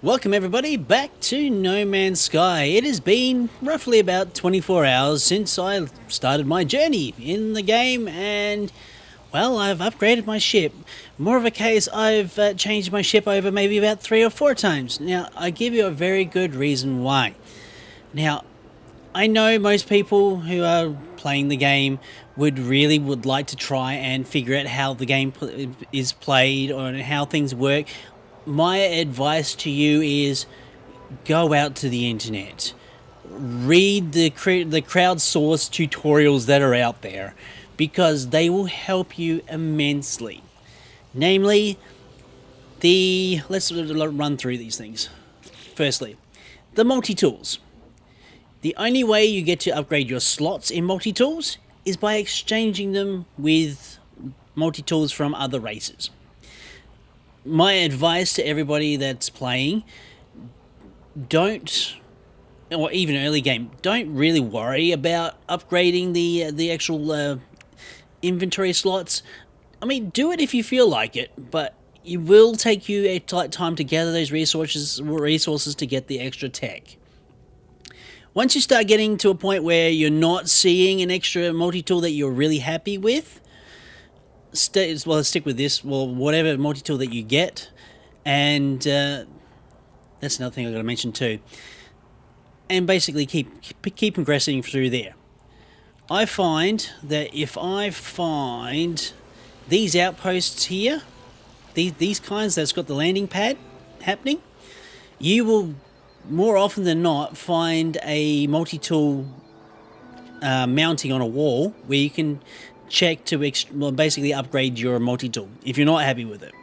Welcome everybody back to No Man's Sky. It has been roughly about 24 hours since I started my journey in the game, and well, I've upgraded my ship. More of a case, I've changed my ship over maybe about 3 or 4 times. Now, I give you a very good reason why. Now, I know most people who are playing the game would like to try and figure out how the game is played or how things work. My advice to you is go out to the internet. Read the crowdsourced tutorials that are out there, because they will help you immensely. Namely, let's run through these things. Firstly, the multi-tools. The only way you get to upgrade your slots in multi-tools is by exchanging them with multi-tools from other races. My advice to everybody that's playing, or even early game, don't really worry about upgrading the actual inventory slots. I mean, do it if you feel like it, but it will take you a time to gather those resources to get the extra tech. Once you start getting to a point where you're not seeing an extra multi-tool that you're really happy with, stick with this, whatever multi-tool that you get, and that's another thing I've got to mention too. And basically keep progressing through there. I find that if I find these outposts here, these kinds that's got the landing pad happening, you will more often than not find a multi-tool mounting on a wall where you can check to basically upgrade your multi-tool if you're not happy with it.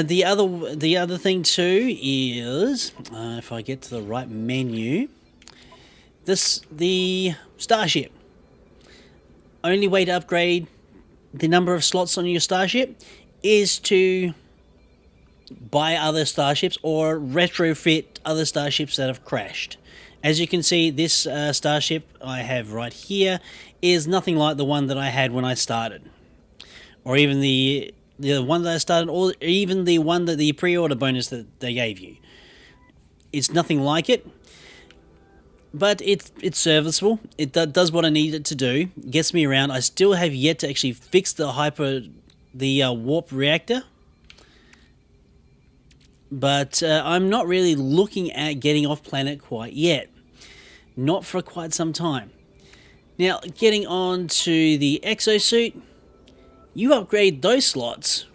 The other thing too is, if I get to the right menu, the starship. Only way to upgrade the number of slots on your starship is to buy other starships or retrofit other starships that have crashed. As you can see, this starship I have right here is nothing like the one that I had when I started, or even the one that I started, or even the one that the pre-order bonus that they gave you. It's nothing like it, but it's serviceable. It does what I need it to do. Gets me around. I still have yet to actually fix the warp reactor, but I'm not really looking at getting off planet quite yet. Not for quite some time. Now, getting on to the exosuit, you upgrade those slots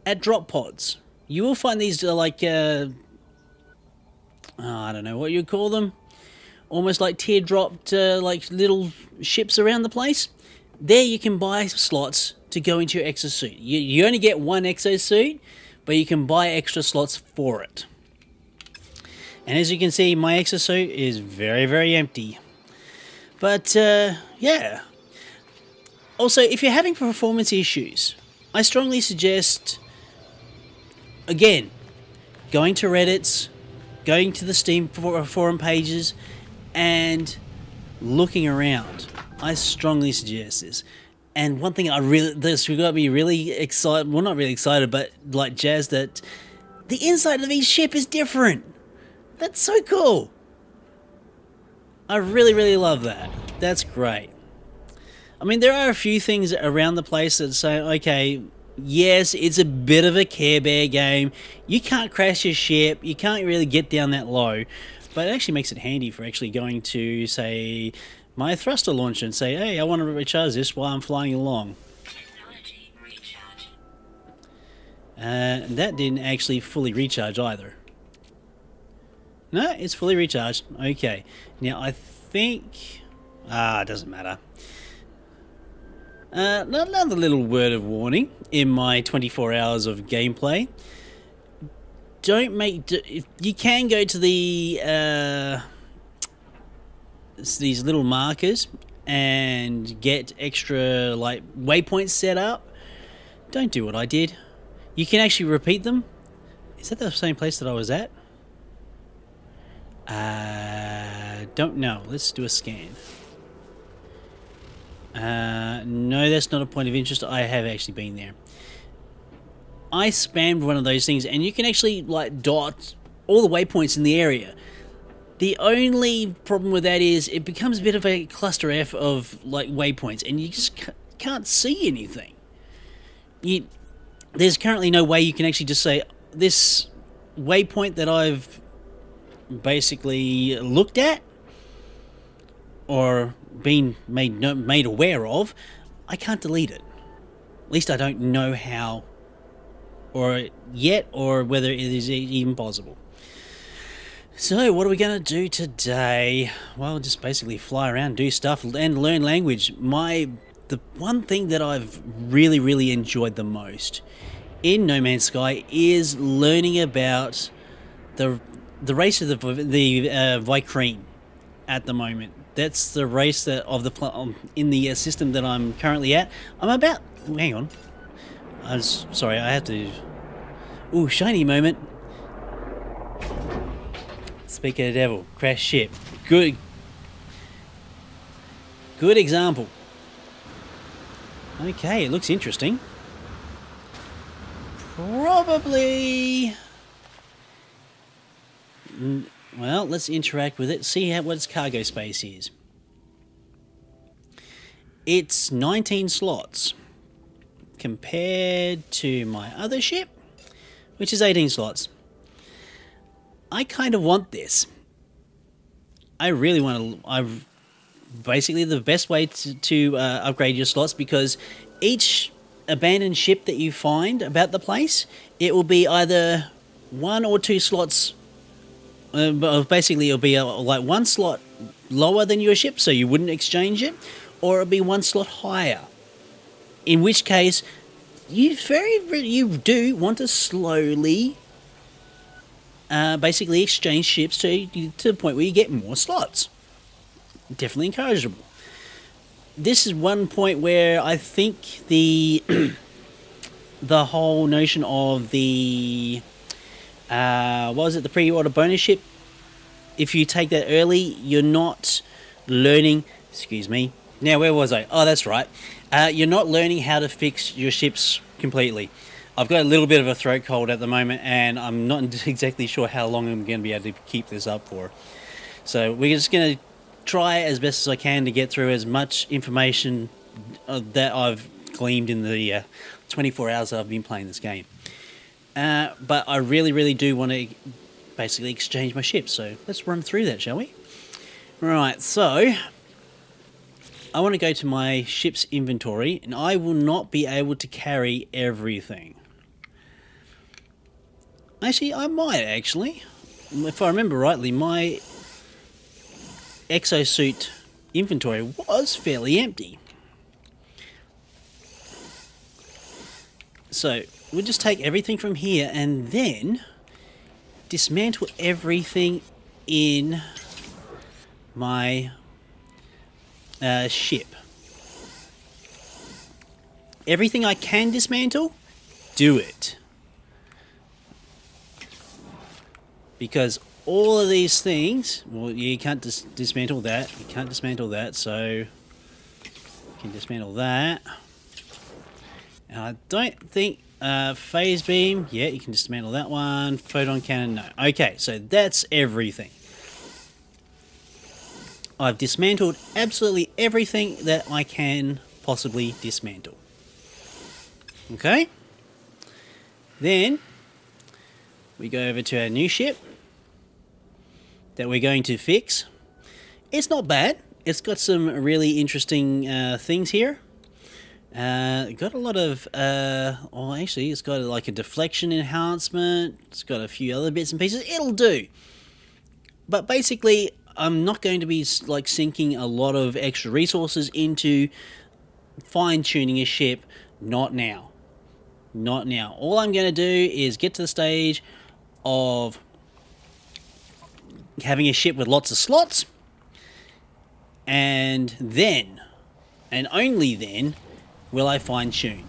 at drop pods. You will find these like, I don't know what you call them, almost like teardropped like little ships around the place. There you can buy slots to go into your exosuit. You only get one exosuit, but you can buy extra slots for it. And as you can see, my exosuit is very, very empty. But, yeah. Also, if you're having performance issues, I strongly suggest, again, going to Reddits, going to the Steam forum pages, and looking around. I strongly suggest this. And one thing this got me really excited, well, not really excited, but like jazzed, that the inside of each ship is different. That's so cool. I really, really love that. That's great. I mean, there are a few things around the place that say, okay, yes, it's a bit of a Care Bear game. You can't crash your ship. You can't really get down that low. But it actually makes it handy for actually going to, say, my thruster launcher and say, hey, I want to recharge this while I'm flying along. Technology recharge. That didn't actually fully recharge either. No, it's fully recharged. Okay. Now, I think... it doesn't matter. Another little word of warning in my 24 hours of gameplay. You can go to the... these little markers and get extra, like, waypoints set up. Don't do what I did. You can actually repeat them. Is that the same place that I was at? Don't know. Let's do a scan. No, that's not a point of interest. I have actually been there. I spammed one of those things, and you can actually like dot all the waypoints in the area. The only problem with that is it becomes a bit of a cluster F of like waypoints, and you just can't see anything. There's currently no way you can actually just say this waypoint that I've basically looked at or been made aware of, I can't delete it. At least I don't know how or whether it is even possible. So what are we going to do today? Well, just basically fly around, do stuff, and learn language. The one thing that I've really enjoyed the most in No Man's Sky is learning about the race of the Vicreen at the moment. That's the race in the system that I'm currently at. Hang on. Sorry, I have to. Ooh, shiny moment. Speak of the devil, crash ship. Good example. Okay, it looks interesting. Probably. Well, let's interact with it. See what its cargo space is. It's 19 slots compared to my other ship, which is 18 slots. I kind of want this. I really want to. Basically the best way to upgrade your slots, because each abandoned ship that you find about the place, it will be either 1 or 2 slots. Basically, it'll be like 1 slot lower than your ship, so you wouldn't exchange it, or it'll be 1 slot higher. In which case, you do want to slowly. Basically exchange ships to the point where you get more slots. Definitely encourageable. This is one point where I think the the whole notion of the the pre-order bonus ship, if you take that early, you're not learning. Excuse me. Now, where was I? Oh, that's right. You're not learning how to fix your ships completely. I've got a little bit of a throat cold at the moment, and I'm not exactly sure how long I'm going to be able to keep this up for. So we're just going to try as best as I can to get through as much information that I've gleaned in the 24 hours that I've been playing this game. But I really do want to basically exchange my ships, so let's run through that, shall we? Right, so I want to go to my ship's inventory, and I will not be able to carry everything. Actually, I might actually. If I remember rightly, my exosuit inventory was fairly empty. So we'll just take everything from here and then dismantle everything in my ship. Everything I can dismantle, do it. Because all of these things, well, you can't dismantle that. You can't dismantle that, so you can dismantle that. And I don't think phase beam. Yeah, you can dismantle that one. Photon cannon, no. Okay, so that's everything. I've dismantled absolutely everything that I can possibly dismantle. Okay. Then we go over to our new ship that we're going to fix. It's not bad. It's got some really interesting things here. Got a lot of, actually, it's got like a deflection enhancement. It's got a few other bits and pieces. It'll do. But basically, I'm not going to be like sinking a lot of extra resources into fine-tuning a ship. Not now. Not now. All I'm going to do is get to the stage of having a ship with lots of slots, and then, and only then, will I fine-tune.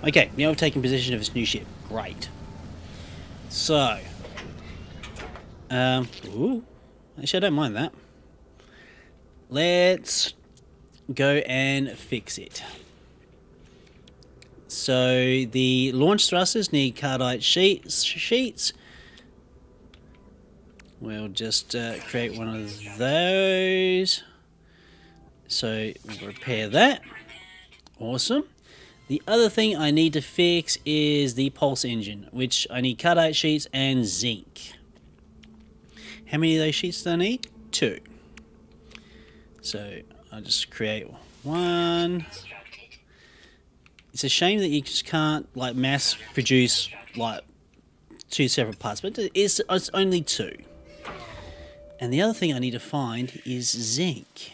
Okay, now we've taken possession of this new ship. Great. So, ooh, actually I don't mind that. Let's go and fix it. So the launch thrusters need cardite sheets. We'll just create one of those. So we'll repair that. Awesome. The other thing I need to fix is the pulse engine, which I need cut-out sheets and zinc. How many of those sheets do I need? 2. So I'll just create one. It's a shame that you just can't like mass produce like 2 separate parts, but it's only 2. And the other thing I need to find is zinc.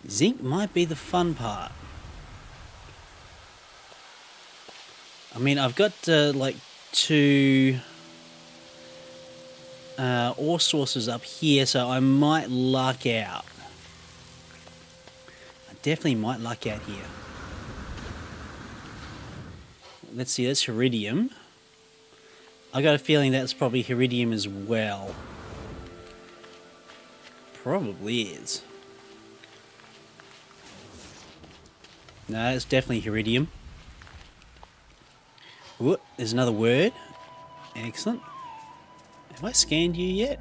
Zinc might be the fun part. I mean, I've got like 2 ore sources up here, so I might luck out. I definitely might luck out here. Let's see, that's iridium. I got a feeling that's probably iridium as well. Probably is. No, it's definitely iridium. Ooh, there's another word. Excellent. Have I scanned you yet?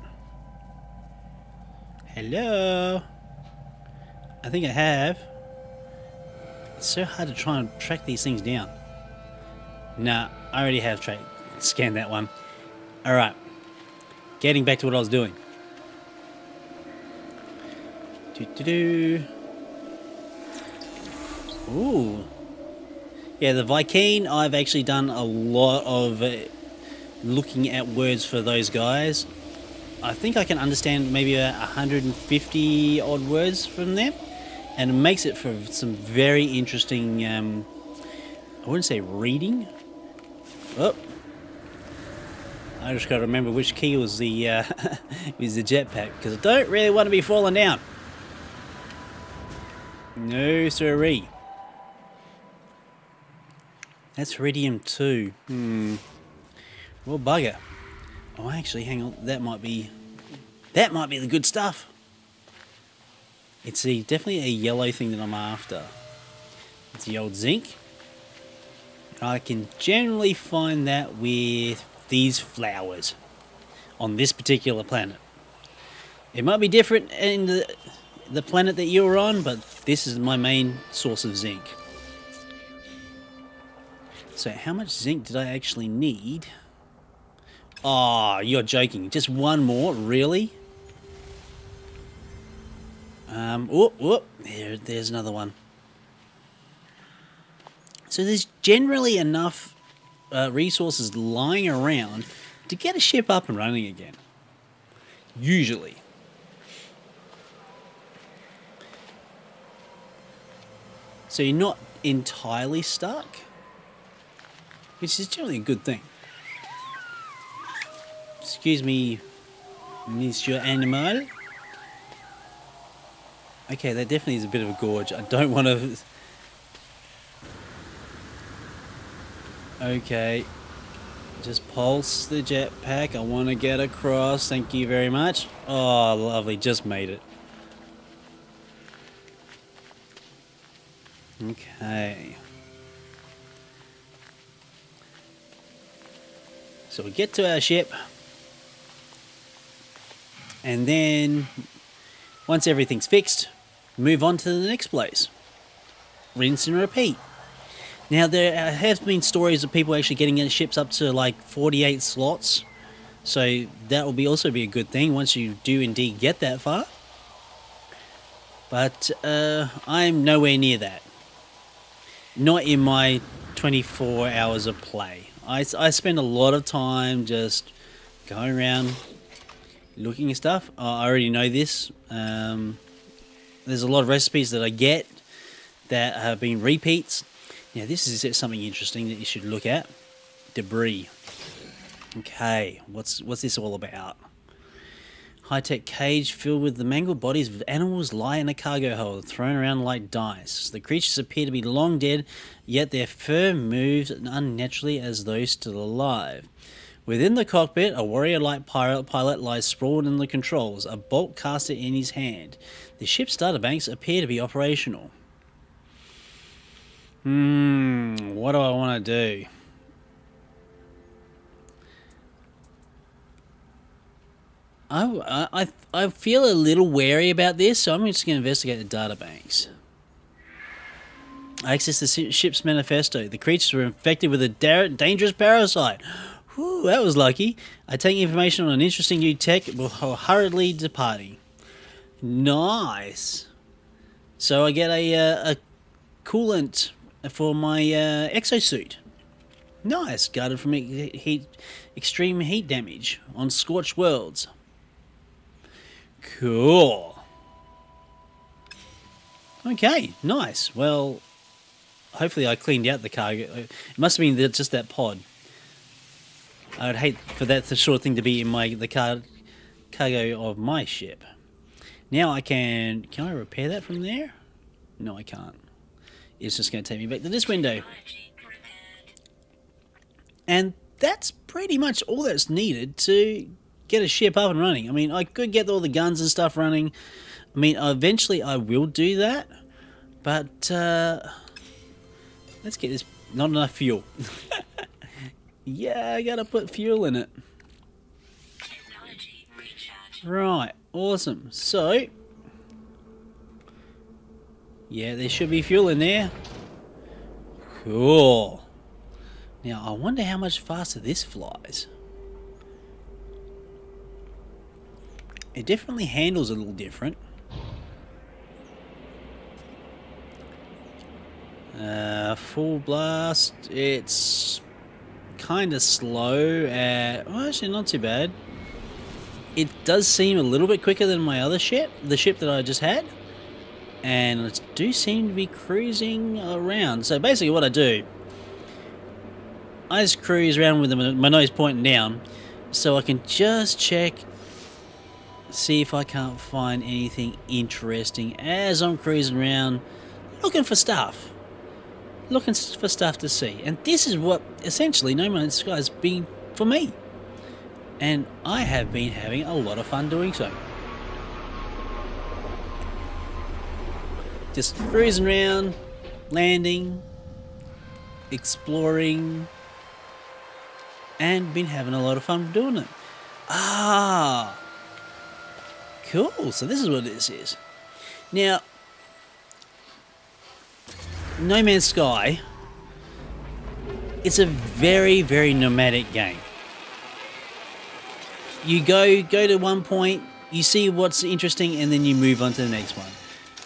Hello? I think I have. It's so hard to try and track these things down. Nah, I already have scanned that one. Alright. Getting back to what I was doing. Ooh. Yeah, the Viking, I've actually done a lot of looking at words for those guys. I think I can understand maybe 150 odd words from them, and it makes it for some very interesting, I wouldn't say reading. Oh, I just got to remember which key was the was the jetpack, because I don't really want to be falling down. No siree. That's iridium too. Well, bugger. Oh, actually, hang on. That might be the good stuff. It's definitely a yellow thing that I'm after. It's the old zinc. I can generally find that with these flowers on this particular planet. It might be different in the planet that you're on, but this is my main source of zinc. So how much zinc did I actually need? Oh, you're joking. Just one more? Really? There's another one. So there's generally enough resources lying around to get a ship up and running again. Usually. So you're not entirely stuck, which is generally a good thing. Excuse me, Monsieur Animal. Okay, that definitely is a bit of a gorge. I don't want to... Okay. Just pulse the jetpack. I want to get across. Thank you very much. Oh, lovely. Just made it. Okay. So we get to our ship. And then, once everything's fixed, move on to the next place. Rinse and repeat. Now, there have been stories of people actually getting ships up to like 48 slots. So that will also be a good thing once you do indeed get that far. But I'm nowhere near that. Not in my 24 hours of play. I spend a lot of time just going around looking at stuff. I already know this. There's a lot of recipes that I get that have been repeats. Now this is something interesting that you should look at. Debris. Okay, what's this all about? High-tech cage filled with the mangled bodies of animals lie in a cargo hold, thrown around like dice. The creatures appear to be long dead, yet their fur moves unnaturally as though still alive. Within the cockpit, a warrior-like pilot lies sprawled in the controls, a bolt caster in his hand. The ship's databanks appear to be operational. What do I want to do? I feel a little wary about this, so I'm just going to investigate the databanks. I access the ship's manifesto. The creatures were infected with a dangerous parasite. Whew, that was lucky. I take information on an interesting new tech before hurriedly departing. Nice. So I get a coolant for my exosuit. Nice. Guarded from extreme heat damage on scorched worlds. Cool. Okay, nice. Well, hopefully I cleaned out the cargo. It must have been just that pod. I would hate for that sort of thing to be in the cargo of my ship. Now I can I repair that from there? No, I can't. It's just going to take me back to this window. And that's pretty much all that's needed to get a ship up and running. I mean, I could get all the guns and stuff running. I mean, eventually I will do that. But, let's get this. Not enough fuel. Yeah, I gotta put fuel in it. Technology recharge. Right, awesome. So, yeah, there should be fuel in there. Cool. Now, I wonder how much faster this flies. It definitely handles a little different. Full blast. It's kind of slow at... Well, actually, not too bad. It does seem a little bit quicker than my other ship, the ship that I just had. And it do seem to be cruising around. So basically what I do, I just cruise around with my nose pointing down, so I can just check, see if I can't find anything interesting as I'm cruising around, looking for stuff. Looking for stuff to see. And this is what, essentially, No Man's Sky has been for me. And I have been having a lot of fun doing so. Just cruising around, landing, exploring, and been having a lot of fun doing it. Ah, cool. So this is what this is. Now, No Man's Sky, it's a very, very nomadic game. You go to one point, you see what's interesting, and then you move on to the next one.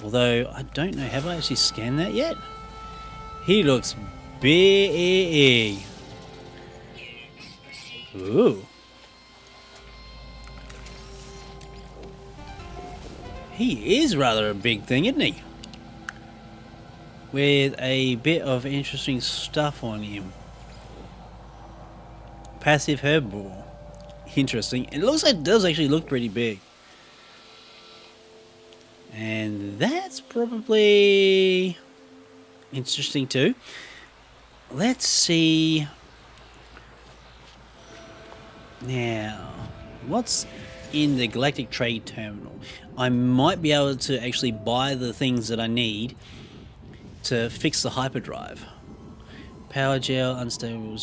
Although, I don't know, have I actually scanned that yet? He looks big. Ooh. He is rather a big thing, isn't he? With a bit of interesting stuff on him. Passive herbivore. Interesting. It looks like it does actually look pretty big. And that's probably interesting too. Let's see. Now, what's in the Galactic Trade Terminal? I might be able to actually buy the things that I need to fix the hyperdrive. Power gel, unstable,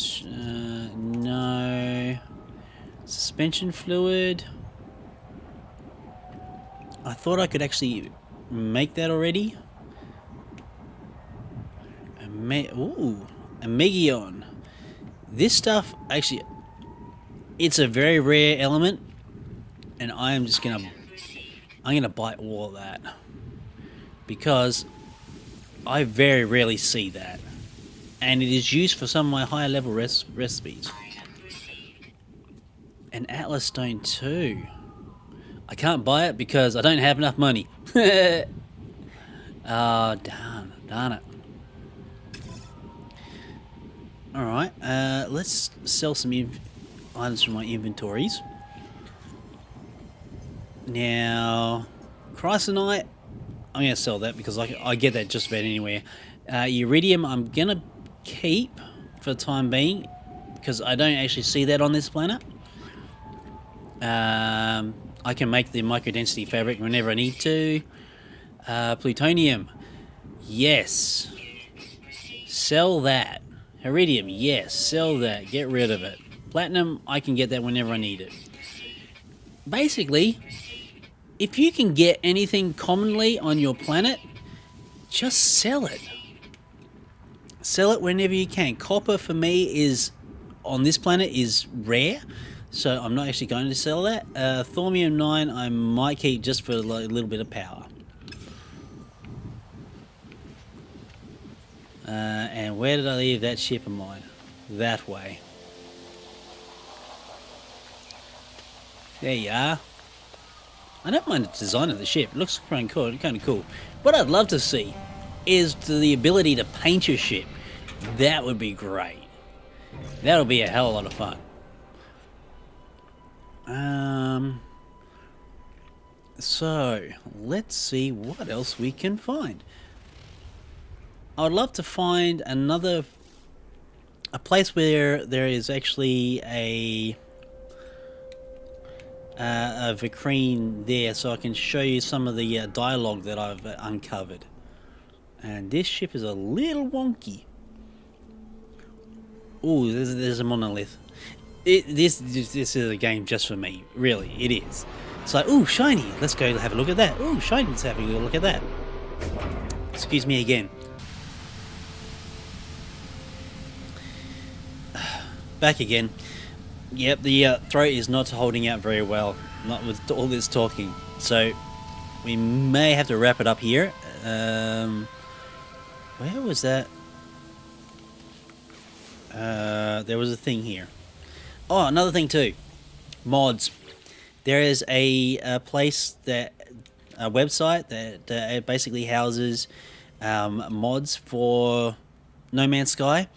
no. Suspension fluid. I thought I could actually make that already. Ooh, a Megion. This stuff, actually, it's a very rare element, and I'm gonna buy all of that because I very rarely see that, and it is used for some of my higher level recipes. An Atlas Stone too. I can't buy it because I don't have enough money. Oh, darn it. Alright, let's sell some items from my inventories. Now, Chrysonite, I'm going to sell that because I get that just about anywhere. Iridium, I'm going to keep for the time being because I don't actually see that on this planet. I can make the microdensity fabric whenever I need to. Plutonium, yes. Sell that. Iridium, yes. Sell that. Get rid of it. Platinum, I can get that whenever I need it. basically, if you can get anything commonly on your planet, just sell it. Sell it whenever you can. Copper for me is, on this planet, is rare, so I'm not actually going to sell that. Thormium 9 I might keep just for a little bit of power. And where did I leave that ship of mine? That way. There you are. I don't mind the design of the ship. It looks kind of cool. What I'd love to see is the ability to paint your ship. That would be great. That would be a hell of a lot of fun. So let's see what else we can find. I would love to find a place where there is actually a Vikrine there, so I can show you some of the dialogue that I've uncovered. And this ship is a little wonky. Oh, there's a monolith. This is a game just for me, really. It is. It's like, ooh, shiny. Let's go have a look at that. Ooh, shiny. Let's have a look at that. Excuse me again. Back again. Yep, the throat is not holding out very well, not with all this talking. So we may have to wrap it up here. Where was that? There was a thing here. Oh, another thing too. Mods. There is a place a website that basically houses mods for No Man's Sky.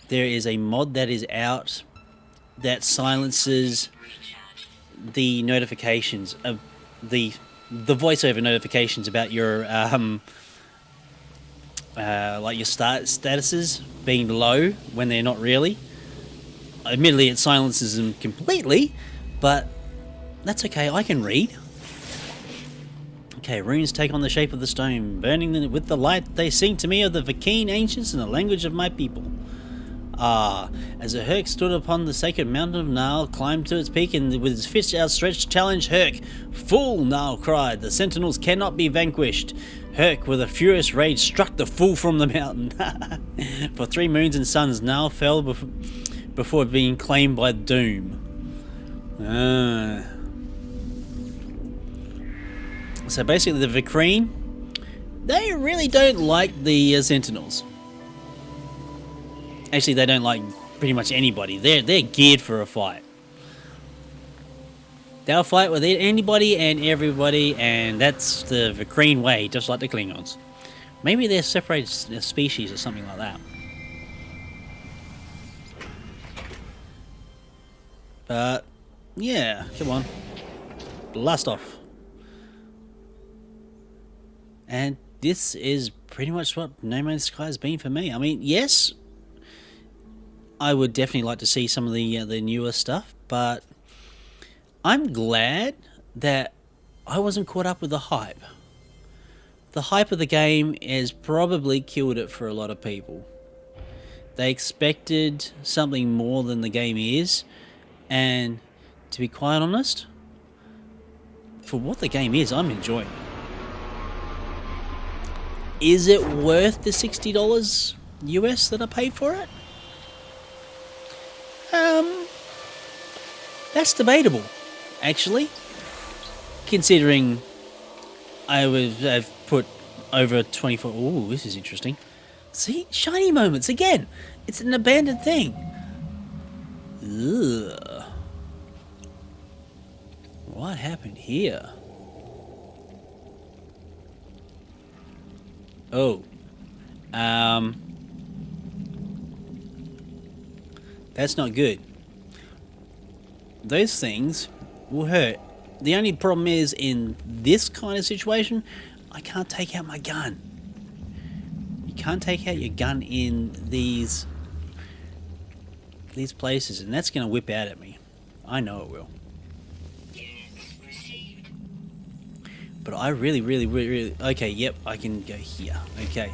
There is a mod that is out that silences the notifications of the voiceover notifications about your like your statuses being low when they're not really. Admittedly, it silences them completely, but that's okay. I can read. Okay, runes take on the shape of the stone, burning them with the light. They sing to me of the Vakine ancients and the language of my people. Ah, as a Herc stood upon the sacred mountain of Nile, climbed to its peak, and with his fist outstretched challenged Herc. Fool, Nile cried, the sentinels cannot be vanquished. Herc, with a furious rage, struck the fool from the mountain. For 3 moons and suns, Nile fell before being claimed by doom. So basically the Vikrine, they really don't like the Sentinels. Actually, they don't like pretty much anybody. They're geared for a fight. They'll fight with anybody and everybody, and that's the Vikrine way, just like the Klingons. Maybe they're separated species or something like that. But yeah, come on, blast off. And this is pretty much what No Man's Sky has been for me. I mean, yes, I would definitely like to see some of the newer stuff, but I'm glad that I wasn't caught up with the hype. The hype of the game has probably killed it for a lot of people. They expected something more than the game is, and to be quite honest, for what the game is, I'm enjoying it. Is it worth the $60 US that I paid for it? That's debatable, actually. Considering I've put over 24. Ooh, this is interesting. See, shiny moments again. It's an abandoned thing. Ugh. What happened here? Oh. That's not good. Those things will hurt. The only problem is, in this kind of situation, I can't take out my gun. You can't take out your gun in these places, and that's going to whip out at me. I know it will. But I really... Okay, yep, I can go here. Okay.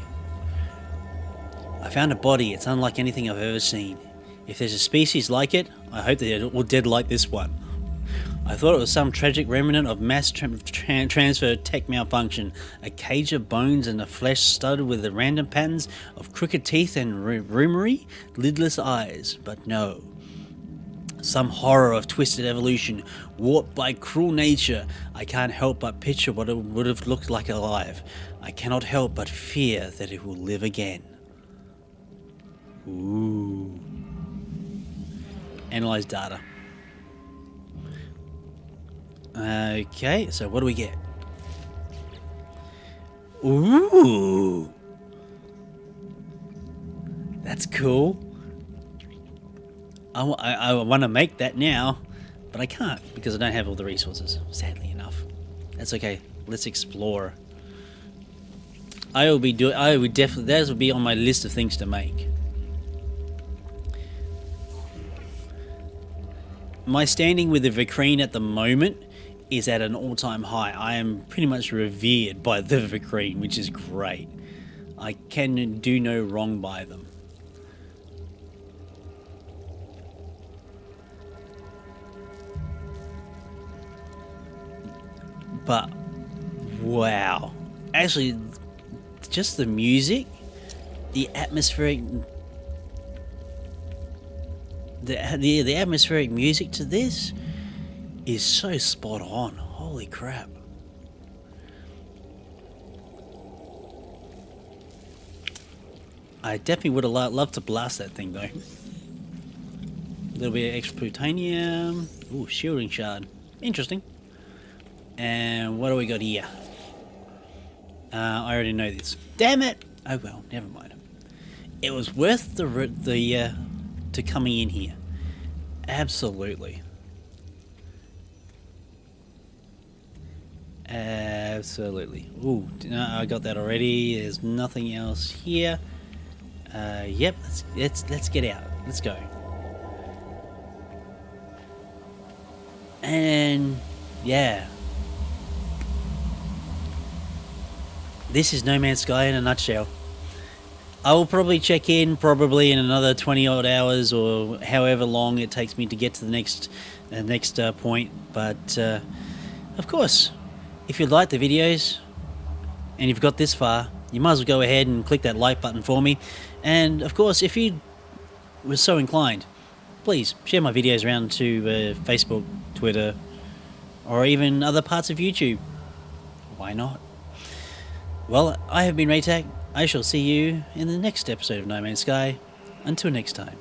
I found a body. It's unlike anything I've ever seen. If there's a species like it, I hope they're all dead like this one. I thought it was some tragic remnant of mass transfer tech malfunction. A cage of bones and a flesh studded with the random patterns of crooked teeth and rheumery, lidless eyes. But no. Some horror of twisted evolution, warped by cruel nature. I can't help but picture what it would have looked like alive. I cannot help but fear that it will live again. Ooh. Analyze data. Okay, so what do we get? Ooh. That's cool. I want to make that now, but I can't because I don't have all the resources, sadly enough. That's okay. Let's explore. I would definitely, that would be on my list of things to make. My standing with the Vikrine at the moment is at an all-time high. I am pretty much revered by the Vikrine, which is great. I can do no wrong by them. But wow, actually, just the music, the atmospheric, the atmospheric music to this is so spot on. Holy crap! I definitely would have loved to blast that thing though. A little bit of extra plutonium. Ooh, shielding shard. Interesting. And what do we got here? I already know this. Damn it! Oh well, never mind. It was worth the to coming in here. Absolutely. Absolutely. Ooh, no, I got that already. There's nothing else here. Yep. Let's get out. Let's go. And yeah. This is No Man's Sky in a nutshell. I will probably check in probably in another 20 odd hours or however long it takes me to get to the next point. But of course, if you like the videos and you've got this far, you might as well go ahead and click that like button for me. And of course, if you were so inclined, please share my videos around to Facebook, Twitter, or even other parts of YouTube. Why not? Well, I have been Raetac. I shall see you in the next episode of No Man's Sky. Until next time.